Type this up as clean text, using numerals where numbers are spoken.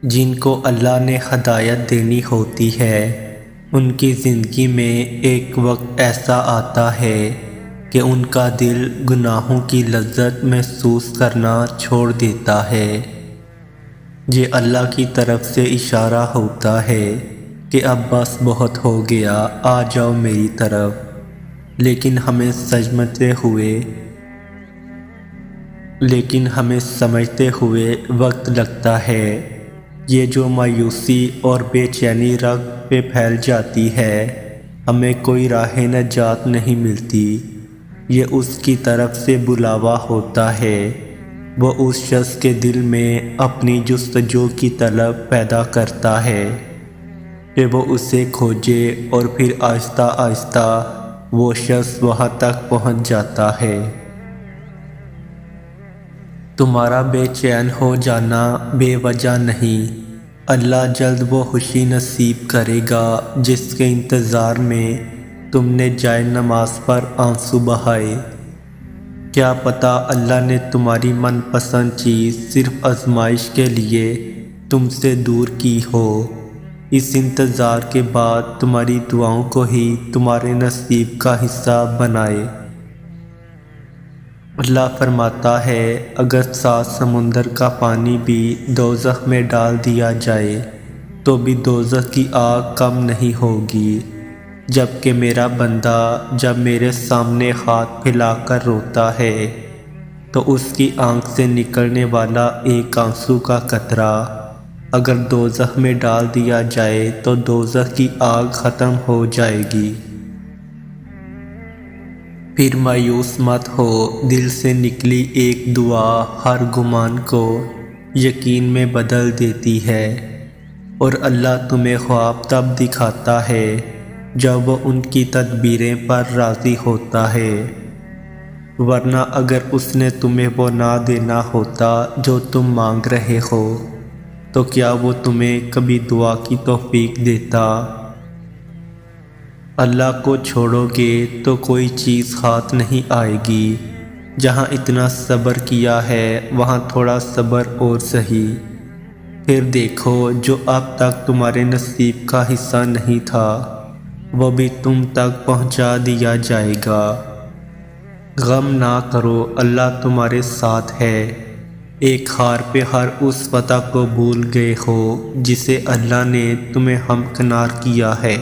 جن کو اللہ نے ہدایت دینی ہوتی ہے ان کی زندگی میں ایک وقت ایسا آتا ہے کہ ان کا دل گناہوں کی لذت محسوس کرنا چھوڑ دیتا ہے۔ یہ اللہ کی طرف سے اشارہ ہوتا ہے کہ اب بس بہت ہو گیا، آ جاؤ میری طرف۔ لیکن ہمیں سمجھتے ہوئے وقت لگتا ہے۔ یہ جو مایوسی اور بے چینی رگ پہ پھیل جاتی ہے، ہمیں کوئی راہ نجات نہیں ملتی۔ یہ اس کی طرف سے بلاوا ہوتا ہے۔ وہ اس شخص کے دل میں اپنی جستجو کی طلب پیدا کرتا ہے کہ وہ اسے کھوجے، اور پھر آہستہ آہستہ وہ شخص وہاں تک پہنچ جاتا ہے۔ تمہارا بے چین ہو جانا بے وجہ نہیں۔ اللہ جلد وہ خوشی نصیب کرے گا جس کے انتظار میں تم نے جائے نماز پر آنسو بہائے۔ کیا پتہ اللہ نے تمہاری من پسند چیز صرف آزمائش کے لیے تم سے دور کی ہو۔ اس انتظار کے بعد تمہاری دعاؤں کو ہی تمہارے نصیب کا حصہ بنائے۔ اللہ فرماتا ہے، اگر 7 سمندر کا پانی بھی دوزخ میں ڈال دیا جائے تو بھی دوزخ کی آگ کم نہیں ہوگی، جبکہ میرا بندہ جب میرے سامنے ہاتھ پھیلا کر روتا ہے تو اس کی آنکھ سے نکلنے والا ایک آنسو کا قطرہ اگر دوزخ میں ڈال دیا جائے تو دوزخ کی آگ ختم ہو جائے گی۔ پھر مایوس مت ہو، دل سے نکلی ایک دعا ہر گمان کو یقین میں بدل دیتی ہے، اور اللہ تمہیں خواب تب دکھاتا ہے جب وہ ان کی تدبیریں پر راضی ہوتا ہے، ورنہ اگر اس نے تمہیں وہ نہ دینا ہوتا جو تم مانگ رہے ہو تو کیا وہ تمہیں کبھی دعا کی توفیق دیتا؟ اللہ کو چھوڑو گے تو کوئی چیز ہاتھ نہیں آئے گی۔ جہاں اتنا صبر کیا ہے وہاں تھوڑا صبر اور سہی، پھر دیکھو جو اب تک تمہارے نصیب کا حصہ نہیں تھا وہ بھی تم تک پہنچا دیا جائے گا۔ غم نہ کرو، اللہ تمہارے ساتھ ہے۔ ایک ہار پہ ہر اس فتح کو بھول گئے ہو جسے اللہ نے تمہیں ہمکنار کیا ہے۔